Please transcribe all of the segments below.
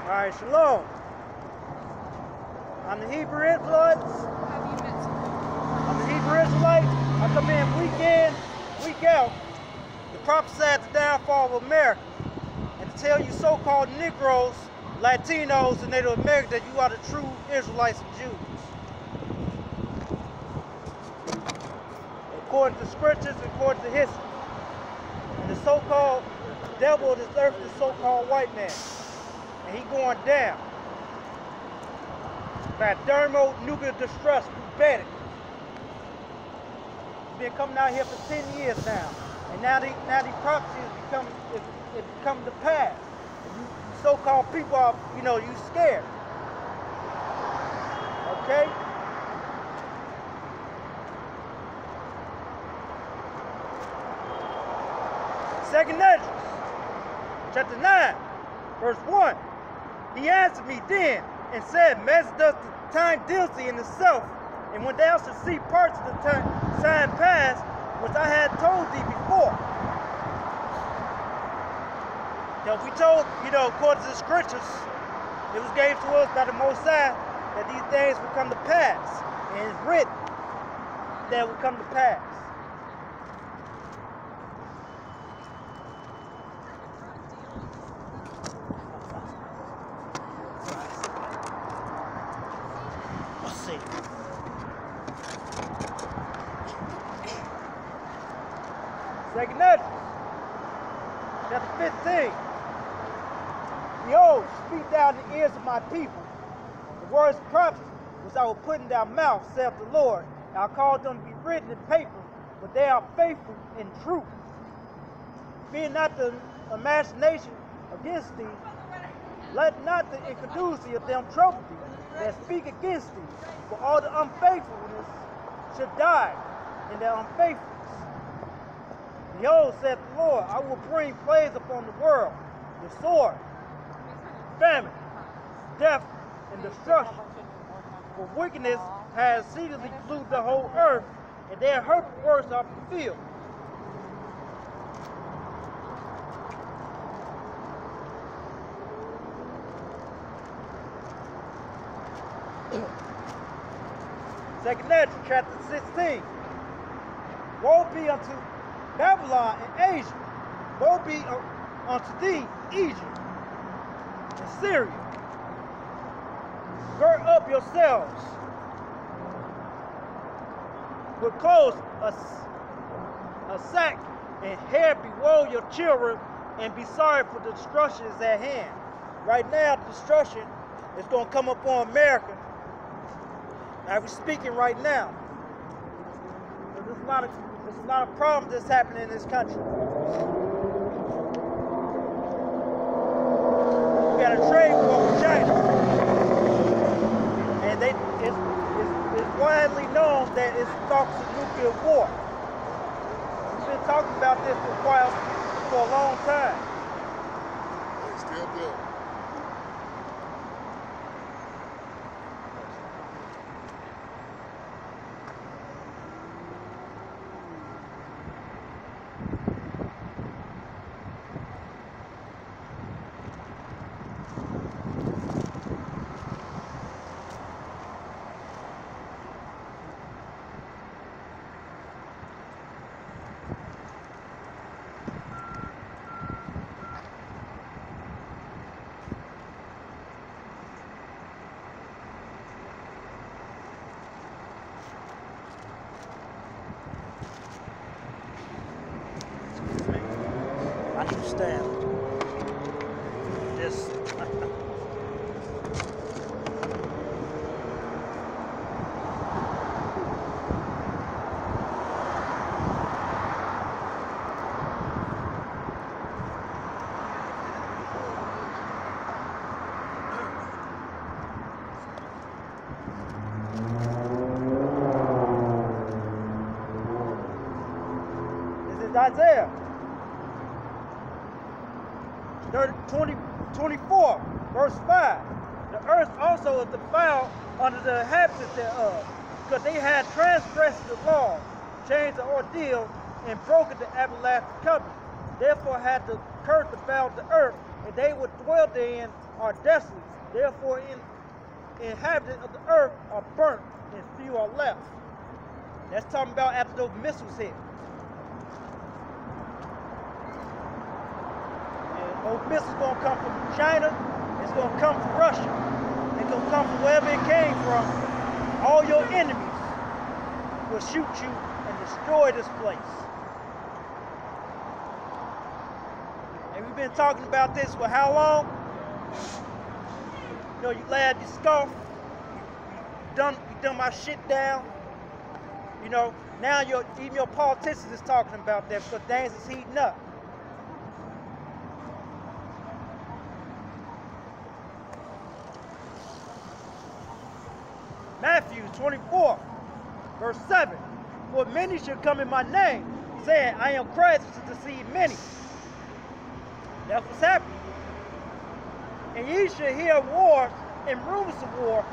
All right, shalom. I'm the Hebrew Israelites. Have you met someone? I'm the Hebrew Israelite. I come in week in, week out to prophesy the downfall of America and to tell you so-called Negroes, Latinos, and Native Americans that you are the true Israelites and Jews. According to scriptures, according to history. And the so-called devil of this earth is the so-called white man. And he going down by thermonuclear destruction through Vatican. He's been coming out here for 10 years now. And now these prophecies become the past. You so-called people are, you scared. Okay? Second Esdras, chapter 9, verse 1. He answered me then and said, Master, does the time diligently in itself, and when thou shalt see parts of the sign pass, which I had told thee before. Now we told, according to the scriptures, it was gave to us by the Most High that these things would come to pass. And it's written that it would come to pass. Let's see. Second Esdras, chapter 15. Behold, speak thou in the ears of my people the words of prophecy which I will put in thy mouth, saith the Lord. And I'll cause them to be written in paper, but they are faithful in truth. Fear not the imagination against thee. Let not the incredulity of them trouble thee that speak against thee. For all the unfaithfulness should die in their unfaithfulness. Behold, saith the Lord, I will bring plagues upon the world, the sword, famine, death, and destruction. For wickedness has exceedingly polluted the whole earth, and their hurtful works are fulfilled. Second Esdras, chapter 16. Woe be unto Babylon and Asia. Woe be unto thee, Egypt and Syria. Gird up yourselves with clothes, a sack, and hair bewoe your children, and be sorry for the destruction is at hand. Right now, the destruction is going to come upon America. Now we're speaking right now. There's a lot of problems that's happening in this country. We got a trade war with China, and it's widely known that it's talks of nuclear war. We've been talking about this for a long time. It's still good. I understand. This. This is Isaiah 24, verse 5. The earth also is defiled under the inhabitants thereof, because they had transgressed the law, changed the ordeal, and broken the everlasting covenant. Therefore had the curse about the earth, and they would dwell therein are desolate. Therefore inhabitants of the earth are burnt, and few are left. That's talking about after those missiles hit. And those missiles gonna come from China, it's gonna come from Russia, it's gonna come from wherever it came from. All your enemies will shoot you and destroy this place. And we've been talking about this for how long? You know, you laugh, you scoff, you done my shit down. You know, now even your politicians is talking about that because things is heating up. Matthew 24, verse 7. For many shall come in my name, saying, I am Christ, to deceive many. That's what's happening. And ye shall hear of wars and rumors of war.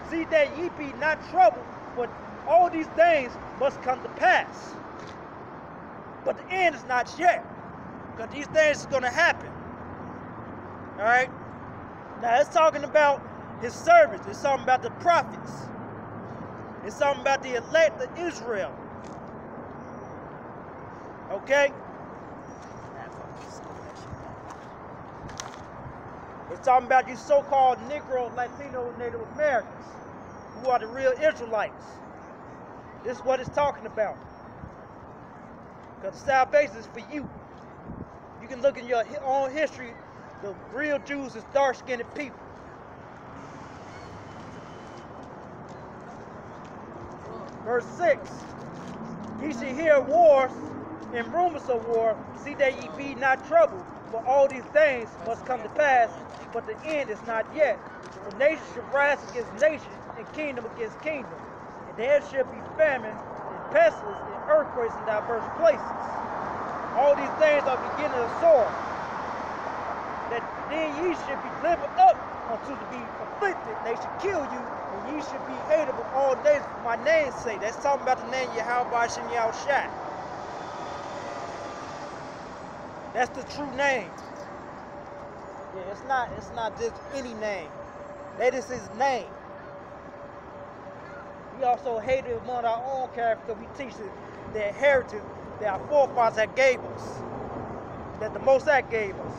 See that ye be not troubled, but all these things must come to pass. But the end is not yet, because these things are going to happen. All right? Now, it's talking about his servants. It's talking about the prophets. It's talking about the elect of Israel. Okay? It's talking about you so-called Negro, Latino, Native Americans, who are the real Israelites. This is what it's talking about. Because salvation is for you. You can look in your own history, the real Jews is dark-skinned people. Verse 6, ye shall hear wars and rumors of war, see that ye be not troubled, for all these things must come to pass, but the end is not yet. For nation shall rise against nation, and kingdom against kingdom. And there shall be famine, and pestilence, and earthquakes in diverse places. All these things are beginning of sorrow. That then ye should be delivered up unto to be afflicted. They should kill you, and ye should be hated of all days for my name's sake. That's talking about the name Yahweh Shem Yahushua. That's the true name. Yeah, it's not just any name. That is his name. We also hated among our own character. We teach the inheritance that our forefathers had gave us, that the Most High gave us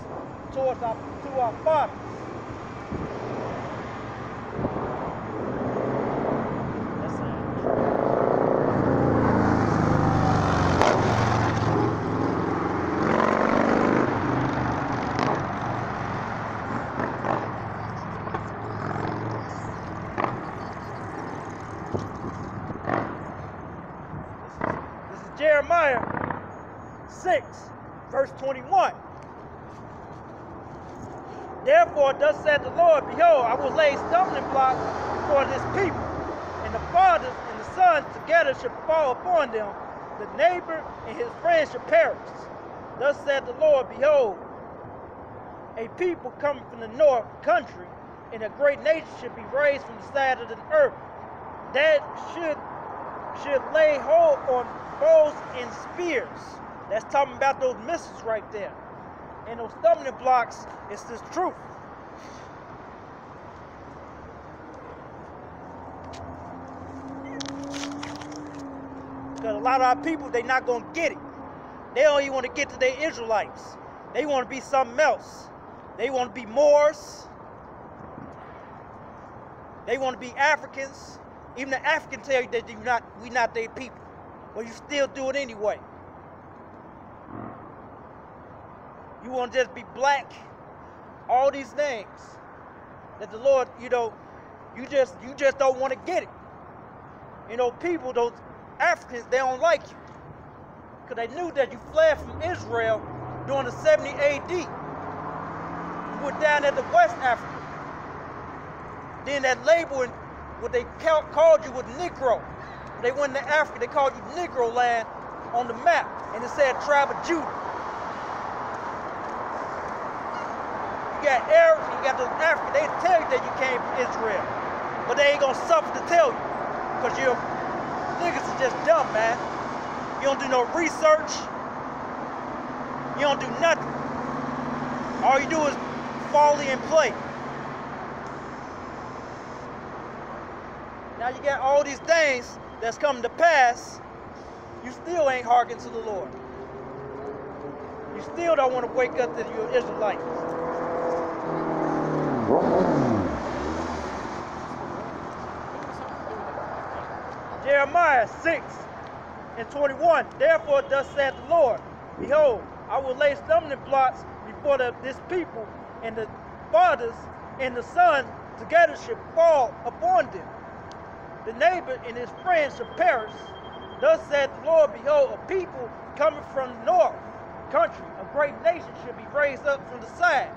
to our fathers. Jeremiah 6, verse 21. Therefore, thus said the Lord, behold, I will lay stumbling blocks before this people, and the fathers and the sons together shall fall upon them. The neighbor and his friends shall perish. Thus said the Lord, behold, a people coming from the north country, and a great nation should be raised from the side of the earth, that should lay hold on bows and spears. That's talking about those missiles right there. And those stumbling blocks is this truth. Because a lot of our people, they're not going to get it. They don't even want to get to their Israelites. They want to be something else. They want to be Moors. They want to be Africans. Even the Africans tell you that we not their people. But you still do it anyway. You want to just be black. All these things that the Lord, you just don't want to get it. People, those Africans, they don't like you. Because they knew that you fled from Israel during the 70 AD. You were down at the West Africa. Then that label, what they called you was Negro. They went to Africa, they called you Negro land on the map, and it said tribe of Judah. You got Arabs, you got those Africans, they tell you that you came from Israel. but they ain't gonna suffer to tell you, because your niggas are just dumb, man. You don't do no research. You don't do nothing. All you do is folly and play. Now you got all these things that's coming to pass. You still ain't hearkening to the Lord. You still don't want to wake up to your Israelites. Jeremiah 6:21. Therefore thus saith the Lord, behold, I will lay stumbling blocks before this people, and the fathers and the sons together should fall upon them. The neighbor and his friends shall perish. Thus saith the Lord, behold, a people coming from the north country, a great nation should be raised up from the side.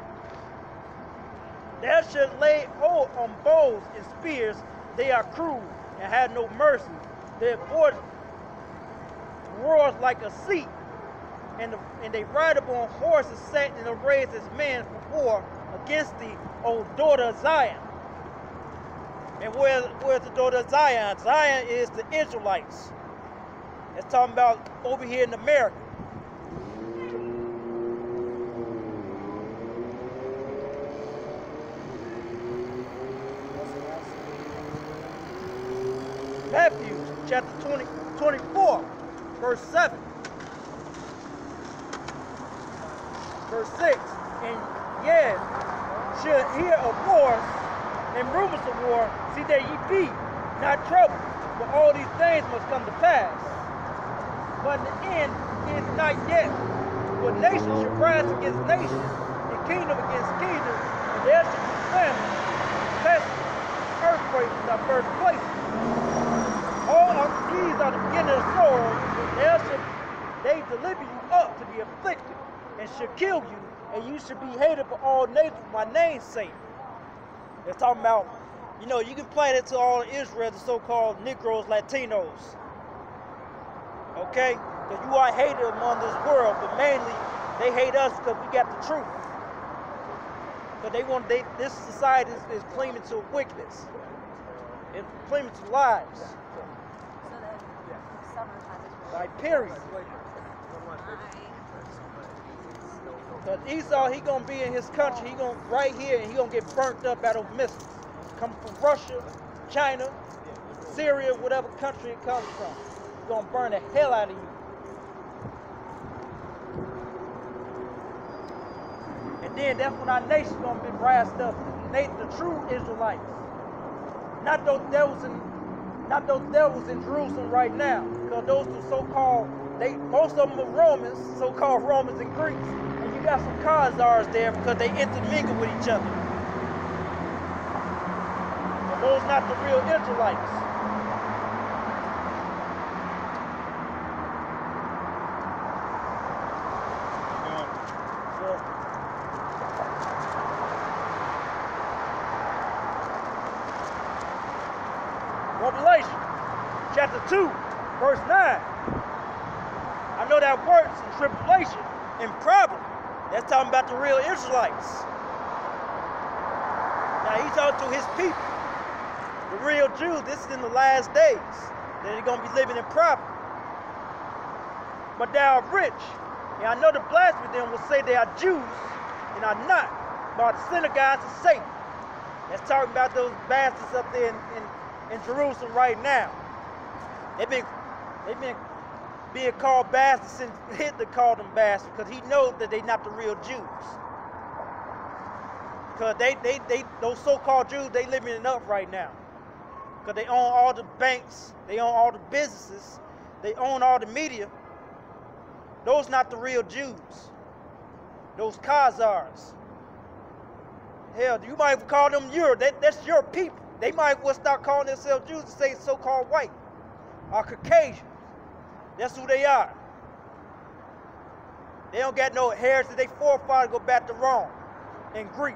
Thou shalt lay hold on bows and spears. They are cruel and have no mercy. Their voice roars like a sea, and they ride upon horses set in array as men for war against thee, O daughter of Zion. And where's the daughter of Zion? Zion is the Israelites. It's talking about over here in America. Matthew chapter 24, verse 7. Verse 6. And yet should hear of wars and rumors of war, see that ye be not troubled, for all these things must come to pass. But the end is not yet. For nation should rise against nation, and kingdom against kingdom, and there should be famine, pestilence, earthquakes in diverse places. All of these are the beginning of sorrow, and there should they deliver you up to be afflicted, and should kill you, and you should be hated for all nations for my name's sake. They're talking about, you know, you can play that to all Israel, the so-called Negroes, Latinos. Okay? Because you are hated among this world, but mainly they hate us because we got the truth. But this society is claiming to wickedness. It's claiming to lies. Like, period. Because Esau, he gonna be in his country, he gonna right here, and he gonna get burnt up out of missiles. Come from Russia, China, Syria, whatever country it comes from. He's gonna burn the hell out of you. And then that's when our nation's gonna be raised up. The true Israelites. Not those devils in Jerusalem right now. Because those are so-called, most of them are Romans, so-called Romans and Greeks. And you got some Khazars there because they intermingle with each other. But those not the real Israelites. Revelation chapter 2, verse 9. I know that works in tribulation and problem. That's talking about the real Israelites. Now he's talking to his people, the real Jews. This is in the last days. They're going to be living in problem. But they are rich. And I know the blasphemy them will say they are Jews and are not, but the synagogues of Satan. That's talking about those bastards up there in Jerusalem right now. They've been being called bastards since Hitler called them bastards, because he knows that they're not the real Jews. Because those so-called Jews, they living it up right now. Because they own all the banks, they own all the businesses, they own all the media. Those not the real Jews. Those Khazars. Hell, you might call them that's your people. They might well start calling themselves Jews and say so-called white or Caucasian. That's who they are. They don't got no heritage. They forefathers go back to Rome and Greek.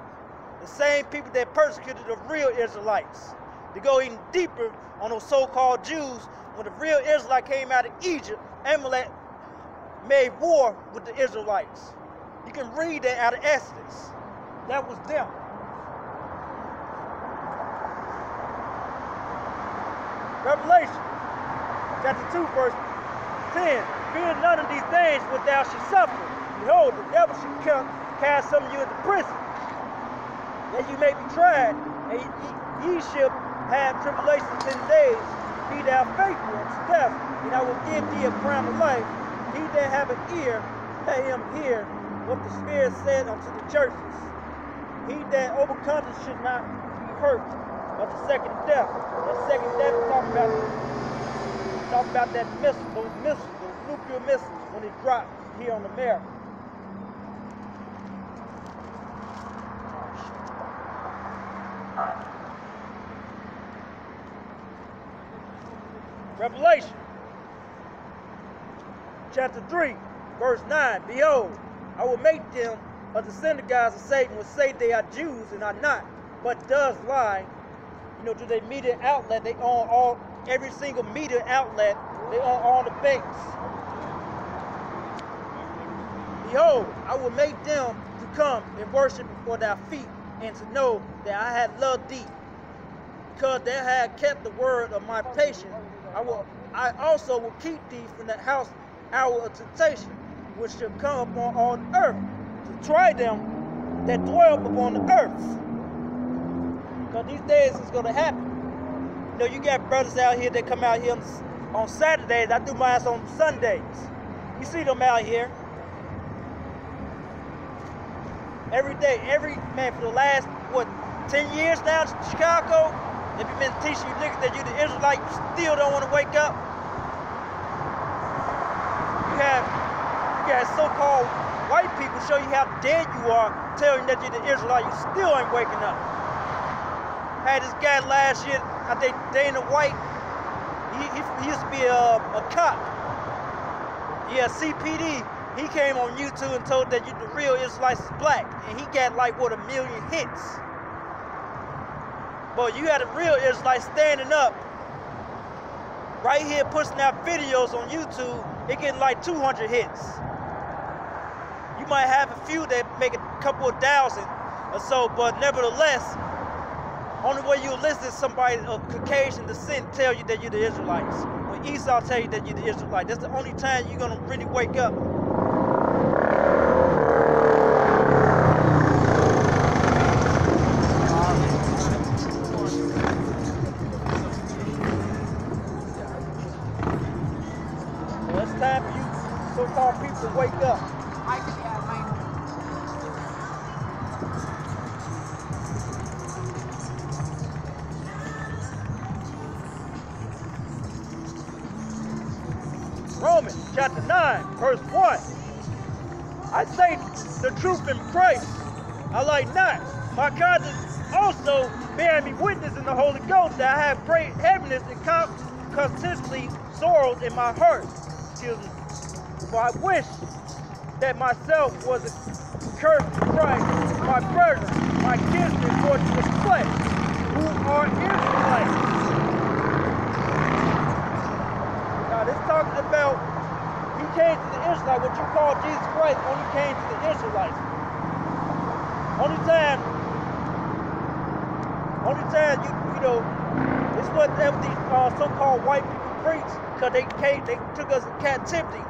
The same people that persecuted the real Israelites. To go even deeper on those so-called Jews, when the real Israelite came out of Egypt, Amalek made war with the Israelites. You can read that out of Exodus. That was them. Revelation chapter 2, verse 10. Fear none of these things which thou shalt suffer. Behold, the devil shall cast some of you into prison, that you may be tried, and ye shall have tribulation 10 days. Be thou faithful unto death, and I will give thee a crown of life. He that hath an ear, let him hear what the Spirit said unto the churches. He that overcomes should not be hurt of the second death. That second death is talking about that missile, those nuclear missiles when they drop here on America. Revelation chapter 3, verse 9. Behold, I will make them of the synagogues of Satan which say they are Jews and are not, but does lie. You know, to their media outlet, they own every single media outlet, they own all the banks. Behold, I will make them to come and worship before thy feet, and to know that I have loved thee, because thou hast kept the word of my patience. I also will keep thee from the hour of temptation, which shall come upon all the earth, to try them that dwell upon the earth. Because these days it's going to happen. You know, you got brothers out here that come out here on Saturdays. I do mine on Sundays. You see them out here. Every day, man, for the last, 10 years now in Chicago, they've been teaching you niggas that you the Israelite, you still don't want to wake up. You got so-called white people show you how dead you are, telling you that you're the Israelite, you still ain't waking up. Had this guy last year, I think Dana White, he used to be a cop. Yeah, CPD. He came on YouTube and told that the real Israelites is black, and he got like 1 million hits. But you had a real Israelite standing up right here pushing out videos on YouTube, it getting like 200 hits. You might have a few that make a couple of thousand or so, but nevertheless, only way you'll listen is somebody of Caucasian descent tell you that you're the Israelites. When Esau tell you that you're the Israelite, that's the only time you're gonna really wake up. So it's time for you so-called people to wake up. Romans chapter 9, verse 1. I say the truth in Christ, I lie not. My conscience also bearing me witness in the Holy Ghost that I have great heaviness and constantly sorrows in my heart. Excuse me. For I wish that myself was accursed to Christ, my brethren, my kinsmen according to the flesh, who are Israelites. Now this talking about he came to the Israelites, what you call Jesus Christ only came to the Israelites. Only time you know, it's what these so-called white people preach, because they took us in captivity.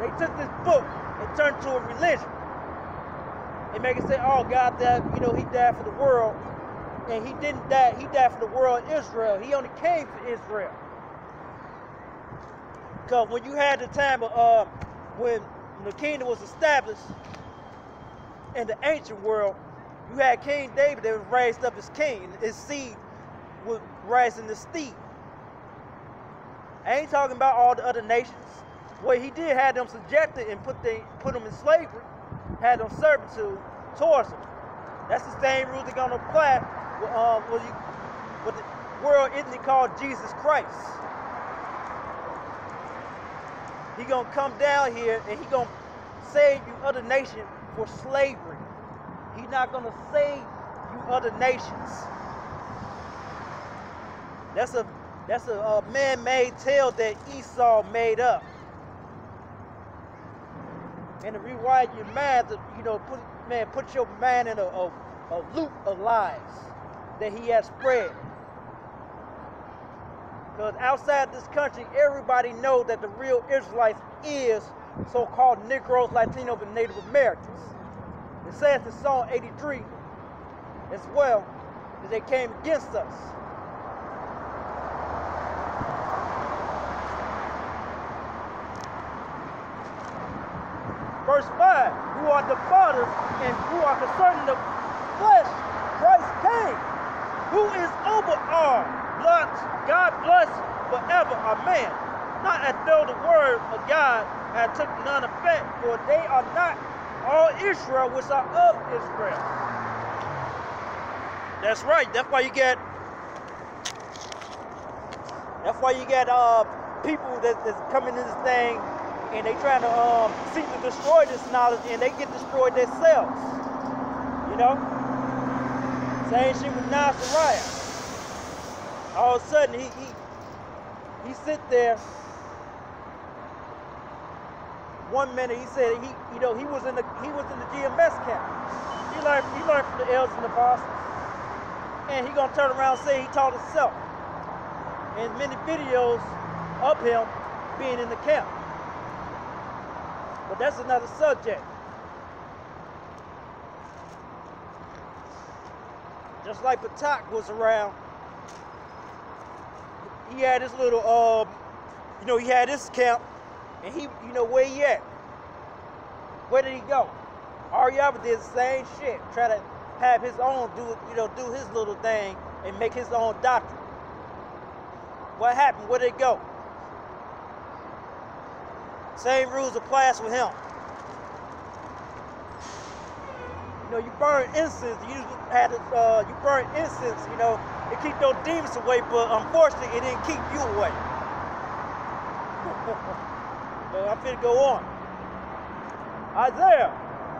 They took this book and turned it to a religion. They make it say, oh, God died, you know, he died for the world. And he didn't die, he died for the world of Israel. He only came for Israel. Because when you had the time of when the kingdom was established in the ancient world, you had King David that was raised up as king. His seed was raising the steed. I ain't talking about all the other nations. Well, he did have them subjected and put them in slavery, had them servitude towards them. That's the same rule they're gonna apply with the world entity called Jesus Christ. He gonna come down here and he gonna save you other nations for slavery. He's not gonna save you other nations. That's a man-made tale that Esau made up. And to rewire your mind, to, you know, put your mind in a loop of lies that he has spread. Because outside this country, everybody knows that the real Israelites is so-called Negroes, Latinos, and Native Americans. It says in Psalm 83 as well that they came against us. Verse 5, who are the fathers and who are concerning the flesh, Christ came, who is over all, God bless forever, amen. Not as though the word of God had took none effect, for they are not all Israel which are of Israel. That's right. That's why you get people that's coming in this thing and they trying to seek to destroy this knowledge, and they get destroyed themselves. You know? Same shit with Nazariah. All of a sudden he sit there. One minute he said he was in the GMS camp. He learned from the elders and the apostles. And he gonna turn around and say he taught himself. And many videos of him being in the camp. But that's another subject. Just like Patak was around, he had his little, he had his camp, and he, where he at? Where did he go? Ariaba did the same shit, try to have his own, do his little thing and make his own doctrine. What happened? Where did it go? Same rules applies with him. You burn incense. You burn incense. It keep those demons away, but unfortunately, it didn't keep you away. So I'm finna go on. Isaiah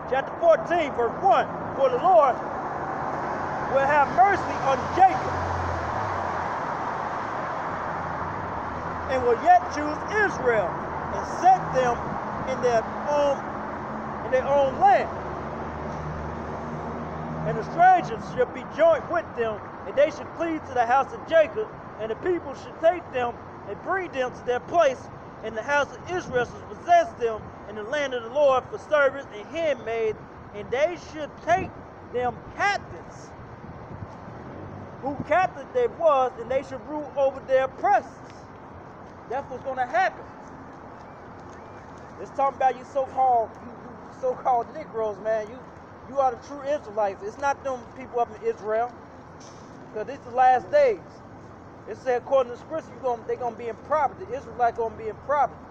chapter 14, verse 1. For the Lord will have mercy on Jacob, and will yet choose Israel, and set them in their own land. And the strangers shall be joined with them, and they should cleave to the house of Jacob, and the people should take them and bring them to their place, and the house of Israel should possess them in the land of the Lord for servants and handmaids, and they should take them captives, who captive they was, and they should rule over their oppressors. That's what's going to happen. It's talking about you so-called Negroes, man. You are the true Israelites. It's not them people up in Israel, because it's the last days. It said according to the scripture, they're going to be in poverty. The Israelites going to be in poverty.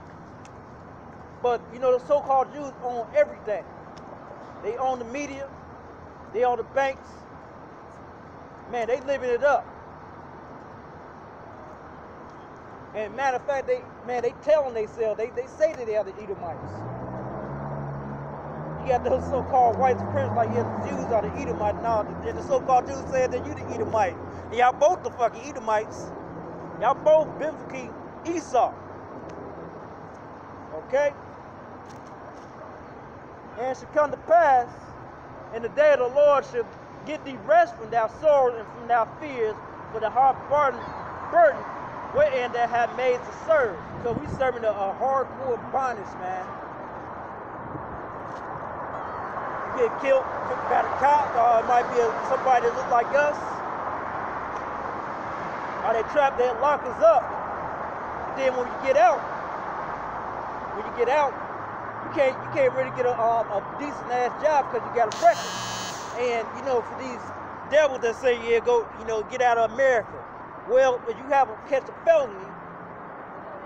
But the so-called Jews own everything. They own the media. They own the banks. Man, they living it up. And matter of fact, they telling themselves, they say that they are the Edomites. You got those so-called white supremacists like, yeah, the Jews are the Edomites. No, and the so-called Jews said that you the Edomite. And y'all both the fucking Edomites. Y'all both biblically Esau. Okay? And it shall come to pass, in the day of the Lord shall get thee rest from thy sorrows and from thy fears, for the heart burden wherein they have made to serve. So we serving a hardcore bondage, man. You get killed by the cop, or it might be somebody that look like us. Or they trap, they lock us up. And then when you get out, you can't really get a decent ass job because you got a record. And for these devils that say, yeah, go, get out of America. Well, if you catch a felony,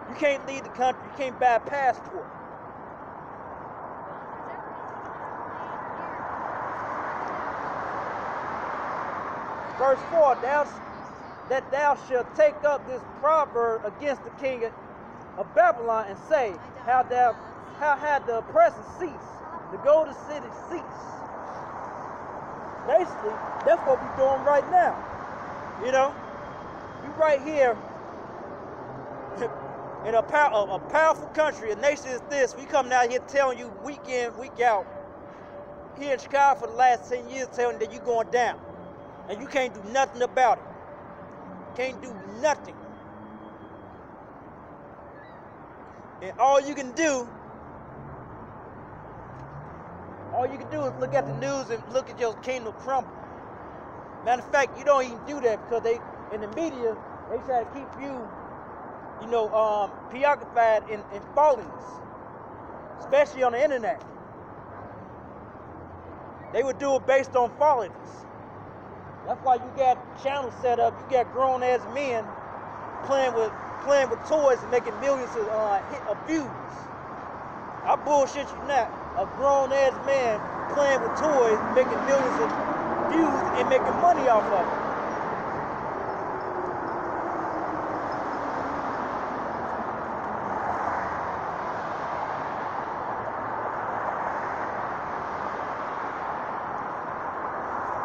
you can't leave the country, you can't buy a passport. Verse 4, thou shalt take up this proverb against the king of Babylon and say, how had the oppressor ceased, the golden city ceased. Basically, that's what we're doing right now. You right here in a powerful country, a nation is this. We coming out here telling you week in, week out, here in Chicago for the last 10 years, telling you that you're going down. And you can't do nothing about it. Can't do nothing. And all you can do is look at the news and look at your kingdom crumble. Matter of fact, you don't even do that because they, in the media, they try to keep you, preoccupied in fallenness, especially on the internet. They would do it based on fallenness. That's why you got channels set up. You got grown-ass men playing with toys and making millions of views. I bullshit you not. A grown-ass man playing with toys, making millions of views and making money off of it.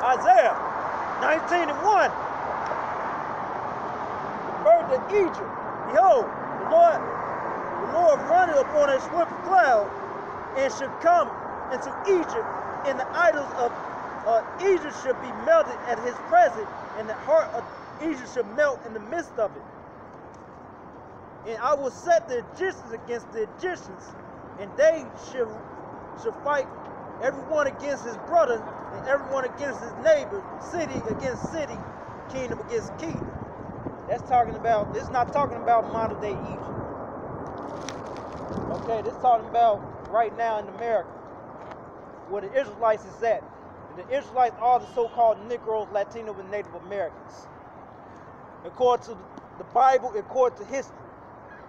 Isaiah 19:1. The birth of Egypt. Behold, the Lord runneth upon a swift cloud, and should come into Egypt, and the idols of Egypt should be melted at his presence, and the heart of Egypt should melt in the midst of it. And I will set the Egyptians against the Egyptians, and they shall fight everyone against his brother, and everyone against his neighbor, city against city, kingdom against kingdom. This is not talking about modern day Egypt. Okay, this is talking about right now in America, where the Israelites is at. And the Israelites are the so-called Negroes, Latinos, and Native Americans. According to the Bible, according to history,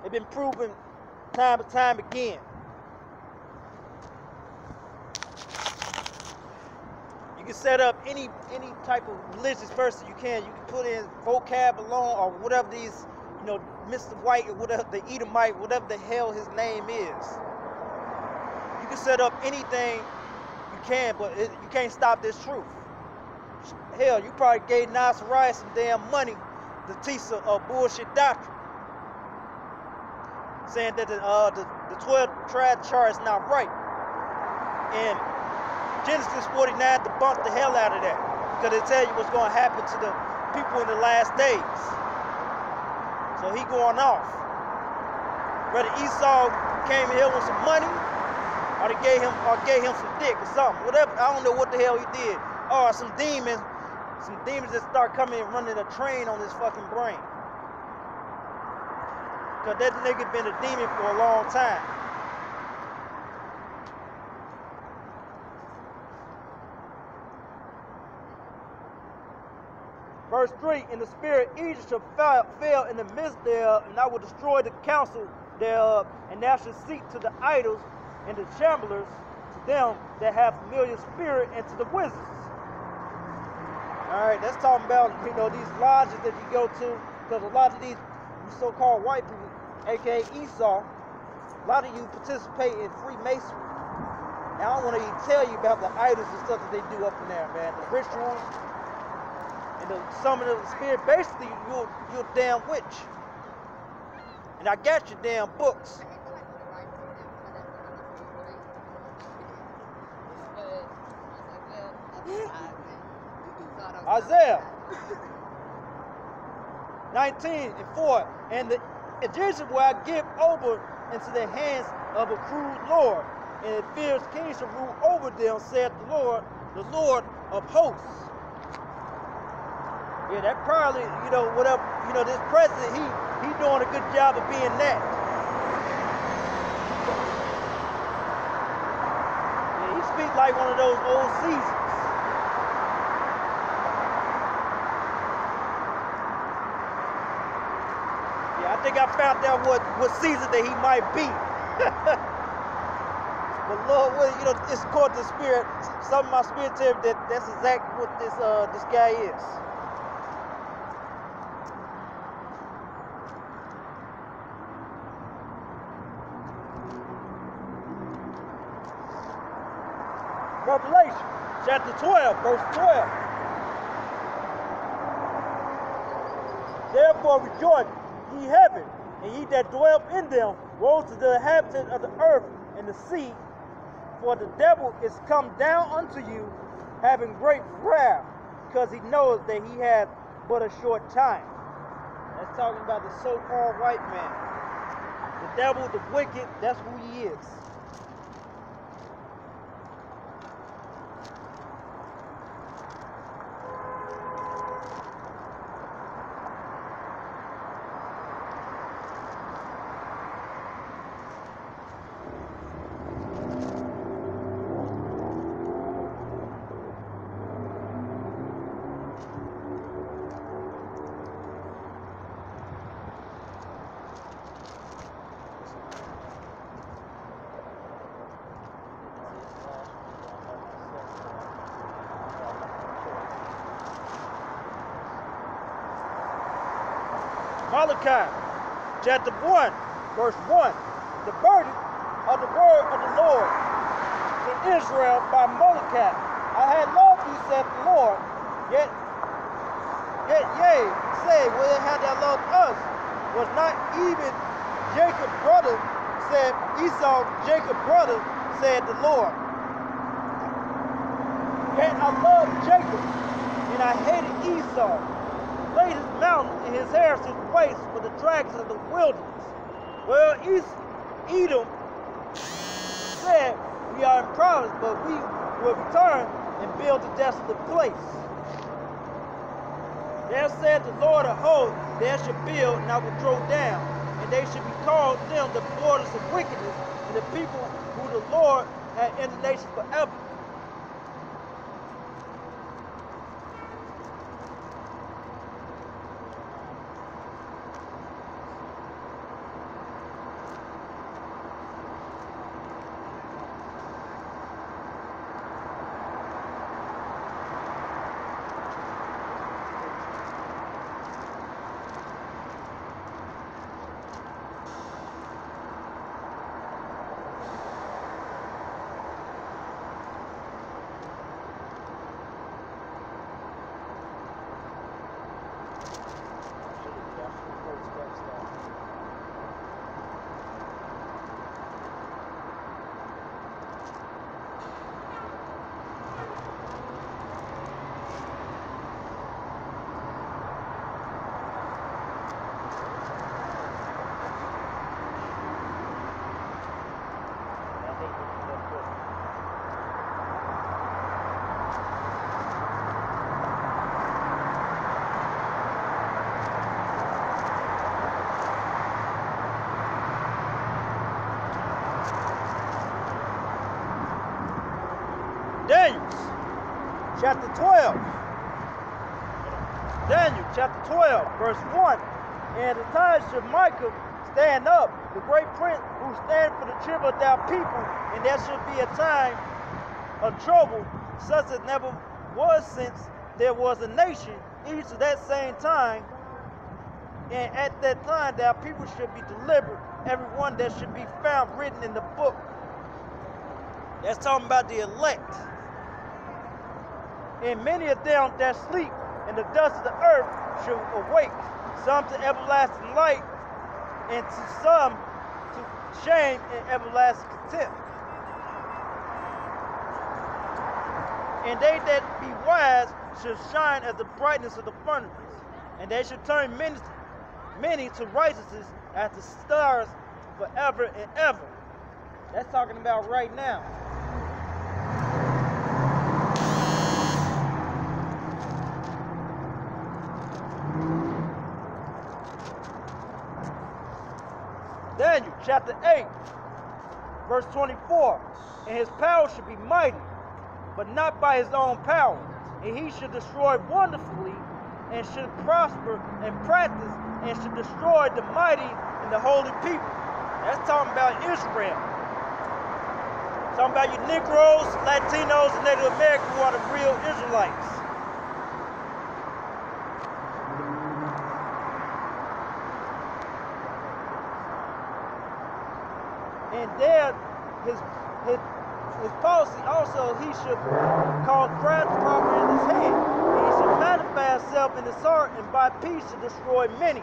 it's been proven time and time again. You can set up any type of religious person you can. You can put in vocab alone or whatever these, Mr. White or whatever, the Edomite, whatever the hell his name is. You can set up anything you can, but you can't stop this truth. Hell, you probably gave Nasir some damn money to teach a bullshit doctrine, saying that the 12 tribe chart is not right. And Genesis 49 debunked the hell out of that, because it tell you what's going to happen to the people in the last days. So he going off. Whether Esau came here with some money, or they gave him some dick or something, whatever. I don't know what the hell he did. Or some demons that start coming and running a train on his fucking brain. Cause that nigga been a demon for a long time. Verse 3, in the spirit Egypt shall fail in the midst thereof, and I will destroy the counsel thereof, and thou shalt seek to the idols and the chamberers, to them that have familiar spirit, and to the wizards. Alright, that's talking about, these lodges that you go to, because a lot of these so-called white people, aka Esau, a lot of you participate in Freemasonry. Now, I don't want to even tell you about the idols and stuff that they do up in there, man. The rituals and the summoning of the spirit. Basically, you're a damn witch. And I got your damn books. Isaiah 19:4, and the Egyptians will I give over into the hands of a cruel Lord, and a fierce king shall rule over them, saith the Lord of hosts. Yeah, that probably, whatever, this president, he doing a good job of being that. Yeah, he speaks like one of those old Caesars. Yeah, I think I found out what Caesar that he might be. But Lord, it's according to the spirit. Some of my spirit tell me that's exactly what this guy is. Revelation chapter 12, verse 12. Therefore rejoice, ye heaven, and ye that dwell in them. Woe to the inhabitants of the earth and the sea, for the devil is come down unto you, having great wrath, because he knows that he hath but a short time. That's talking about the so-called white man. The devil, the wicked, that's who he is. Malachi, chapter 1, verse 1. The verdict of the word of the Lord to Israel by Malachi. I had loved thee, saith the Lord, yet yea, say, where had thou loved us? Was not even Jacob's brother, said Esau, Jacob's brother, said the Lord. Yet I loved Jacob, and I hated Esau. Laid his mountain and his heritage waste for the dragons of the wilderness. Well, Edom said, we are in province, but we will return and build a desolate place. There said the Lord of hosts, there should build, and I will throw down, and they should be called them the borders of wickedness, and the people who the Lord had in the nation forever. Daniel, chapter 12. Daniel, chapter 12, verse 1. And the time should Michael stand up, the great prince who stand for the children of thy people, and there should be a time of trouble, such as never was since there was a nation, each at that same time. And at that time, thy people should be delivered, every one that should be found written in the book. That's talking about the elect. And many of them that sleep in the dust of the earth shall awake, some to everlasting light, and to some to shame and everlasting contempt. And they that be wise shall shine as the brightness of the firmament, and they shall turn many to righteousness as the stars forever and ever. That's talking about right now. Daniel chapter 8, verse 24. And his power should be mighty, but not by his own power. And he should destroy wonderfully, and should prosper and practice, and should destroy the mighty and the holy people. That's talking about Israel. Talking about you Negroes, Latinos, and Native Americans who are the real Israelites. And there, his policy also, he should cause craft proper in his hand. And he should manifest himself in his heart, and by peace should destroy many.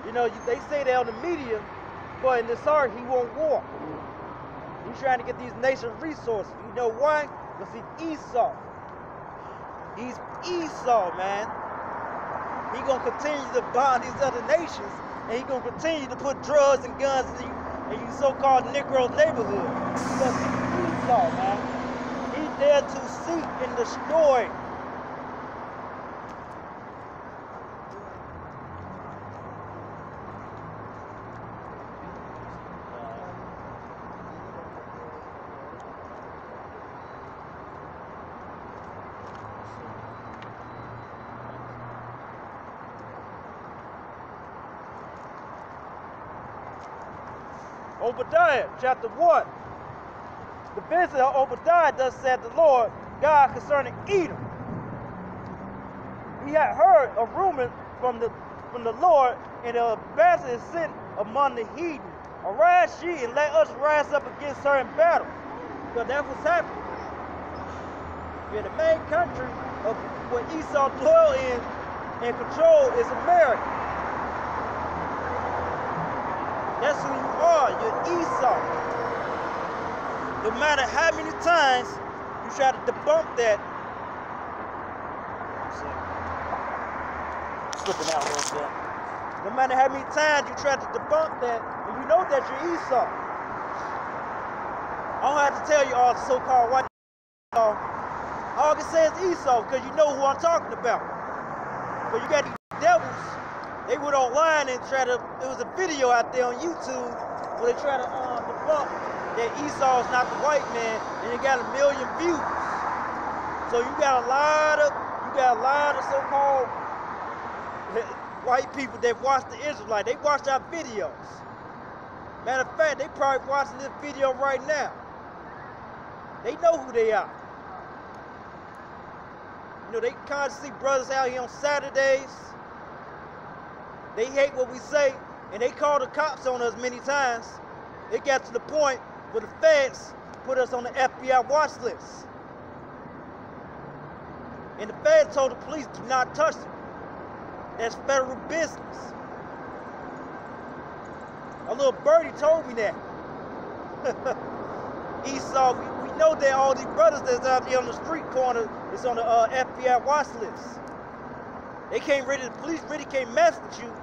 You know, they say that on the media, but in his heart, he won't war. He's trying to get these nations resources. You know why? Because he's Esau. He's Esau, man. He's going to continue to bond these other nations and he's going to continue to put drugs and guns in you so-called Negro neighborhood. Because he's Esau, man. He's there to seek and destroy. Obadiah, chapter 1. The visit of Obadiah thus said the Lord God concerning Edom. He had heard a rumor from the Lord, and the ambassador is sent among the heathen. Arise ye, and let us rise up against her in battle. Because that's what's happening. Yeah, the main country of what Esau dwell in and control is America. That's who you are. You're Esau. No matter how many times you try to debunk that. Slipping out a little bit. No matter how many times you try to debunk that, and you know that you're Esau. I don't have to tell you all the so-called white Esau. All I can say is Esau, because you know who I'm talking about. But you got these devils. They went online and tried to, it was a video out there on YouTube where they try to debunk that Esau is not the white man, and it got 1 million views. So you got a lot of so-called white people that watch the Israelite. They watch our videos. Matter of fact, they probably watching this video right now. They know who they are. You know, they constantly see brothers out here on Saturdays. They hate what we say, and they call the cops on us many times. It got to the point where the feds put us on the FBI watch list. And the feds told the police, do not touch them. That's federal business. A little birdie told me that. Esau, we know that all these brothers that's out there on the street corner is on the FBI watch list. They can't really, the police really can't mess with you.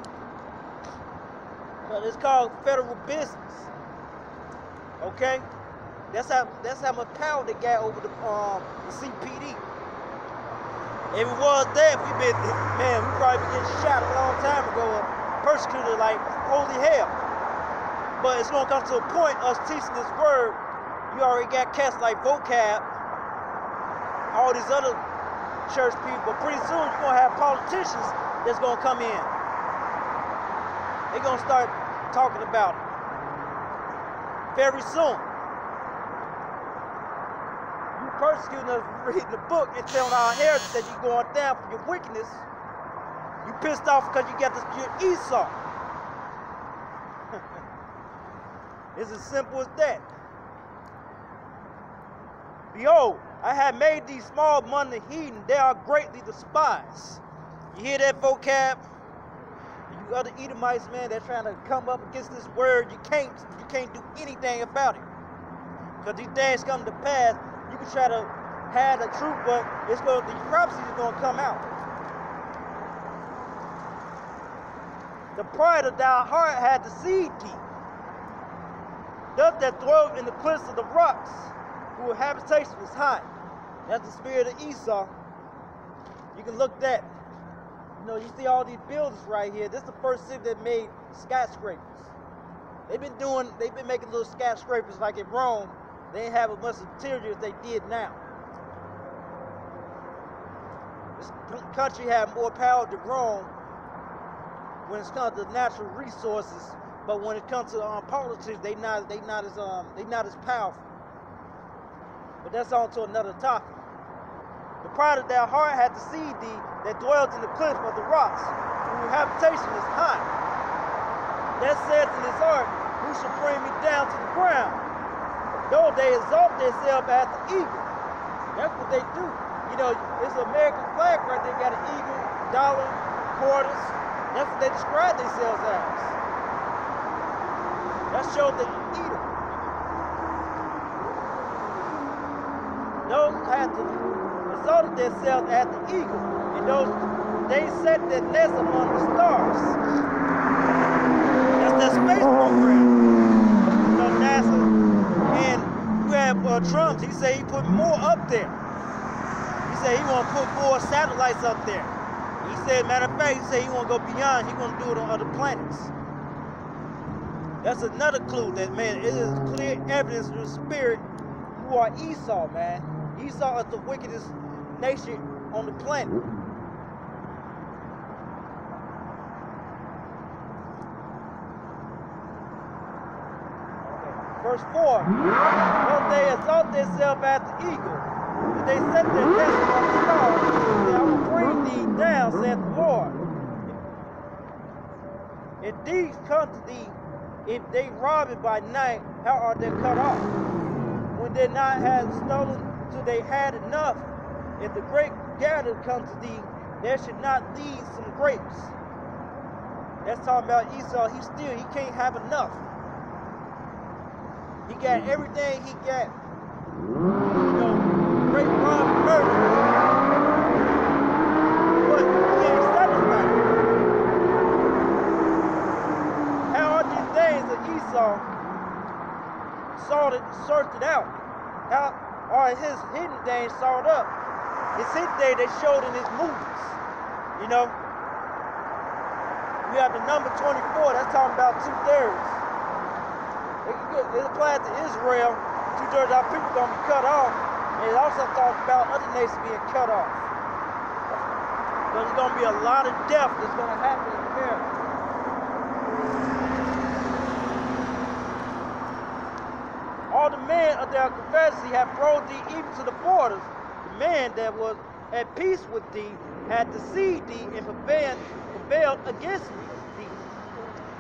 But it's called federal business. Okay? That's how much power they got over the CPD. If it was that, we probably been getting shot a long time ago, persecuted like holy hell. But it's gonna come to a point us teaching this word. You already got cats like vocab, all these other church people, but pretty soon you're gonna have politicians that's gonna come in. They're gonna start talking about it very soon. You persecuting us, reading the book and telling our heritage that you're going down for your wickedness. You pissed off because you got this, you're Esau. It's as simple as that. Behold, I have made these small among the heathen, they are greatly despised. You hear that vocab? You other Edomites, man, they're trying to come up against this word. You can't do anything about it. Because these things come to pass. You can try to hide the truth, but these prophecies are going to come out. The pride of thy heart had deceived thee. Thus that dwell in the cliffs of the rocks, whose habitation is high. That's the spirit of Esau. You can look that. You know, you see all these buildings right here. This is the first city that made skyscrapers. They've been making little skyscrapers like in Rome. They ain't have as much material as they did now. This country had more power than Rome when it comes to natural resources, but when it comes to politics, they not as powerful. But that's on to another topic. The pride of thy heart hath deceived thee, that dwells in the cliff of the rocks, whose habitation is high. That says in his heart, who shall bring me down to the ground? Though they exalt themselves as the eagle. That's what they do. You know, it's an American flag right there. Got an eagle, dollar, quarters. That's what they describe themselves as. That shows that you eat them. Those have to exalted themselves as the eagle, and those they set their nest among the stars. up there. He said he want to put more satellites up there. He said, matter of fact, he said he want to go beyond. He want to do it on other planets. That's another clue that, man, it is clear evidence through the spirit you are Esau, man. Esau is the wickedest nation on the planet. Verse 4, but they exalt themselves as the eagle, and they set their nest on the stars, and I will bring thee down, saith the Lord. If these come to thee, if they rob it by night, how are they cut off? When they not have stolen till they had enough, if the great gather come to thee, there should not leave some grapes. That's talking about Esau. He can't have enough. He got everything he got. Great rob and murder. But he ain't satisfied. How are these things that Esau searched it out? How are his hidden things sought up? His hidden things they showed in his movies. You know? We have the number 24, that's talking about 2/3. It applies to Israel. 2/3 of our people going to be cut off. And it also talks about other nations being cut off. So there's going to be a lot of death that's going to happen in America. All the men of their confederacy have brought thee even to the borders. The man that was at peace with thee had deceived thee and prevailed against thee.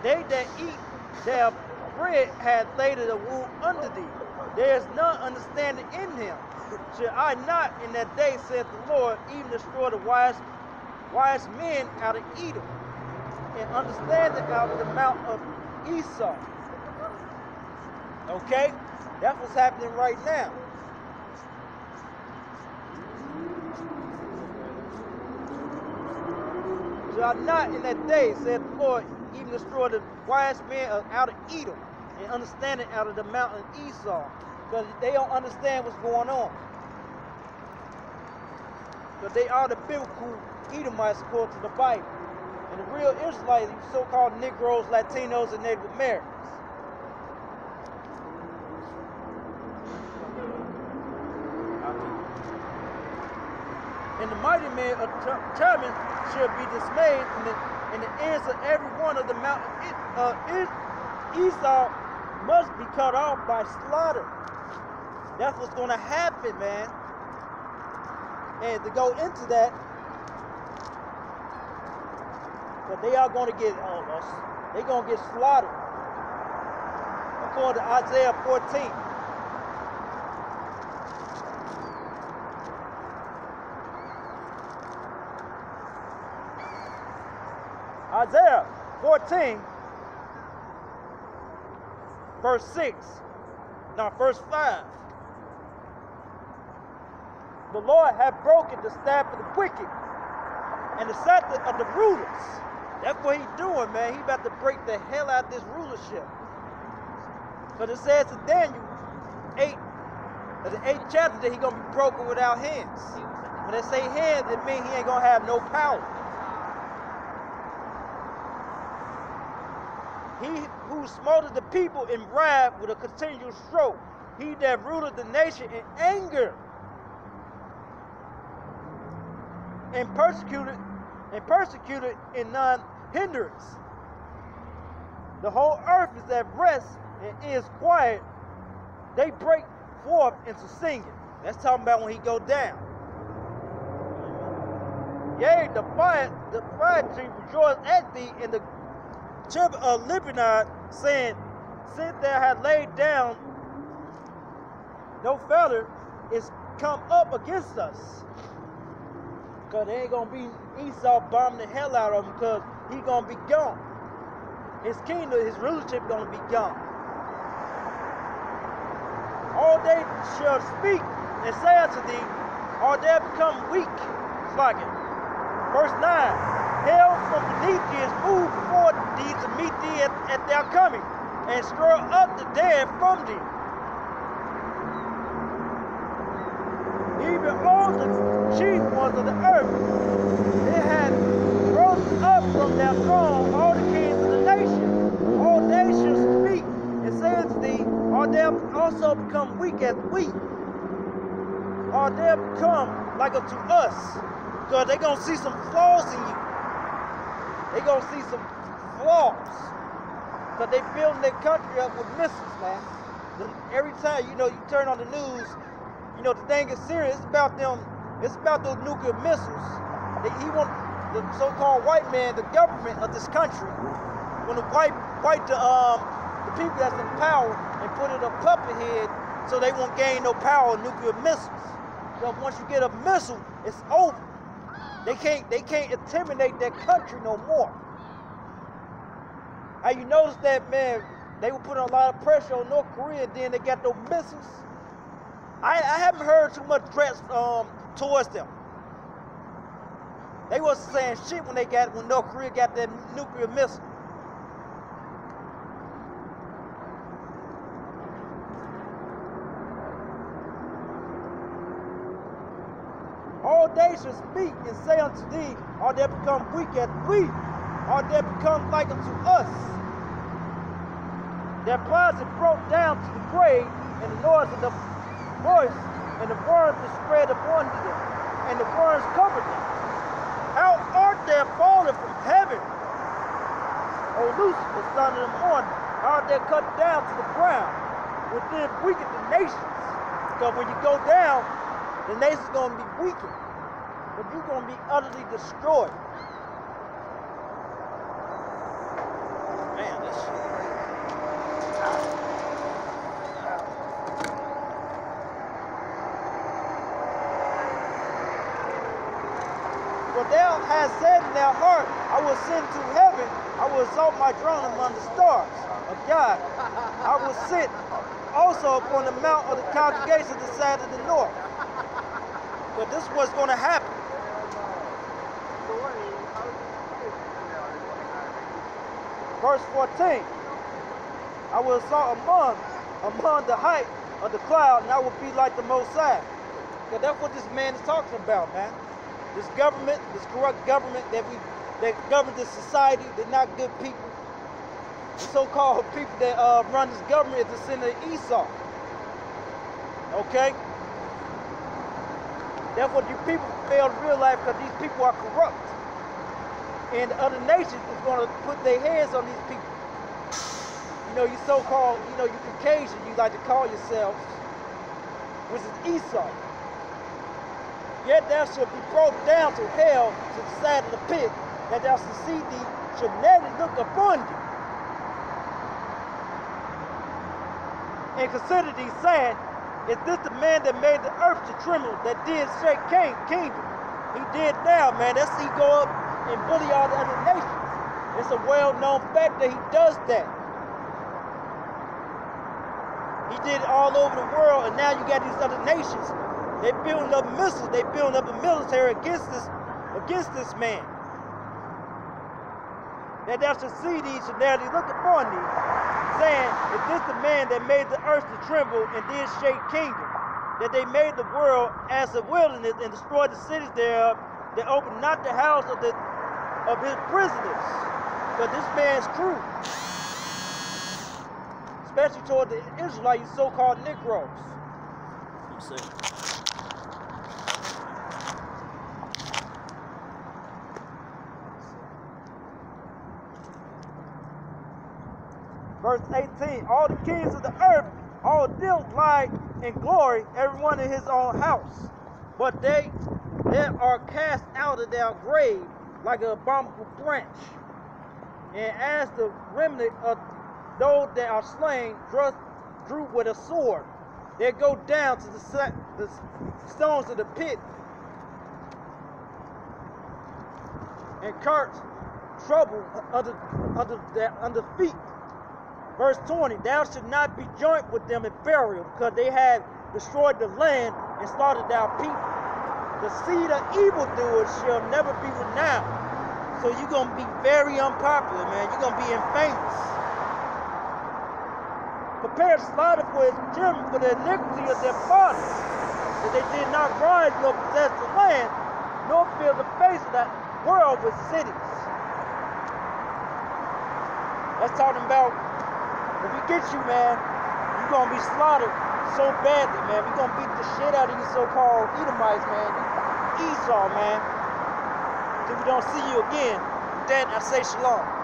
They that eat their bread had laid a wound under thee. There is none understanding in him. Should I not in that day, saith the Lord, even destroy the wise men out of Edom, and understanding out of the mount of Esau? Okay? That's what's happening right now. Should I not in that day, saith the Lord, even destroy the wise men out of Edom, and understanding out of the mountain Esau, because they don't understand what's going on. Because they are the biblical Edomites according to the Bible. And the real Israelites, so-called Negroes, Latinos, and Native Americans. And the mighty men of Teman should be dismayed in the ends of every one of the mountain. Esau must be cut off by slaughter. That's what's going to happen, man. And to go into that, but they are going to get they're going to get slaughtered. According to Isaiah 14. Isaiah 14, verse 6, now verse 5. The Lord hath broken the staff of the wicked and the scepter of the rulers. That's what he's doing, man. He about to break the hell out of this rulership. Because it says in Daniel 8, the 8th chapter, that he's going to be broken without hands. When they say hands, it means he ain't going to have no power. He who smote the people in wrath with a continual stroke, he that ruled the nation in anger, and persecuted in none hindrance. The whole earth is at rest and is quiet. They break forth into singing. That's talking about when he go down. Yea, the fire tree rejoice at thee in the children of Lebanon, saying, since thou hast laid down, no feather is come up against us. Because there ain't going to be Esau bombing the hell out of him, because he's going to be gone. His kingdom, his rulership going to be gone. All they shall speak and say unto thee, are they become weak? It's like it. Verse 9. Hell from beneath thee is moved before thee to meet thee at their coming, and stir up the dead from thee. even all the chief ones of the earth. They had rose up from their throne all the kings of the nations. All nations speak and say unto thee, are they also become weak as we? Are they become like unto us? Because they're going to see some flaws in you. They're going to see some flaws. Because they building their country up with missiles, man. Every time, you turn on the news, the thing is serious. It's about them. It's about those nuclear missiles. He want the so-called white man, the government of this country, want to wipe the people that's in power and put it a puppet head so they won't gain no power of nuclear missiles. Because once you get a missile, it's over. They can't intimidate that country no more. How you notice that, man? They were putting a lot of pressure on North Korea, and then they got those missiles. I haven't heard too much threats towards them. They wasn't saying shit when North Korea got that nuclear missile. All they should speak and say unto thee, are they become weak as we? Are they become like unto us? Their closet broke down to the grave, and the noise of the voice, and the worms were spread upon them, and the worms covered them. How art thou fallen from heaven, O Lucifer, son of the morning? How art thou cut down to the ground, within weakened the nations? Because when you go down, the nation's going to be weakened, but you're going to be utterly destroyed. Man, this shit. For thou hast said in thy heart, I will ascend to heaven, I will exalt my throne among the stars of God. I will sit also upon the mount of the congregation of the side of the north. But this is what's going to happen. Verse 14. I will exalt among the height of the cloud, and I will be like the Most High. Because that's what this man is talking about, man. This government, this corrupt government that govern this society, they're not good people. The so-called people that run this government is the sin of Esau. Okay? That's what you people fail to realize, because these people are corrupt. And the other nations is going to put their hands on these people. You so-called, you Caucasian, you like to call yourselves, which is Esau. Yet thou shalt be brought down to hell, to the side of the pit, that thou shalt see thee should never look upon thee. And consider thee, saying, is this the man that made the earth to tremble, that did shake kingdom? He did now, man. That's he go up and bully all the other nations. It's a well-known fact that he does that. He did it all over the world, and now you got these other nations. They building up missiles. They building up a military against this man. That thou shalt see thee, should narrowly look upon thee, saying, is this the man that made the earth to tremble and did shake kingdom? That they made the world as a wilderness and destroyed the cities thereof, that opened not the house of his prisoners. But this man's crew, especially toward the Israelites, so-called Negroes. Let me see. Verse 18, all the kings of the earth, all them lie in glory, everyone in his own house. But they are cast out of their grave like an abominable branch. And as the remnant of those that are slain drew with a sword, they go down to the stones of the pit and cart trouble under feet. Verse 20, thou should not be joint with them in burial, because they have destroyed the land and slaughtered our people. The seed of evildoers shall never be renowned. So you're going to be very unpopular, man. You're going to be infamous. Prepare slaughter for his children, for the iniquity of their fathers. that they did not rise nor possess the land, nor fill the face of that world with cities. That's talking about, if we get you, man, you're going to be slaughtered so badly, man. We're going to beat the shit out of you so-called Edomites, man. You Esau, man. Till we don't see you again. With that, I say shalom.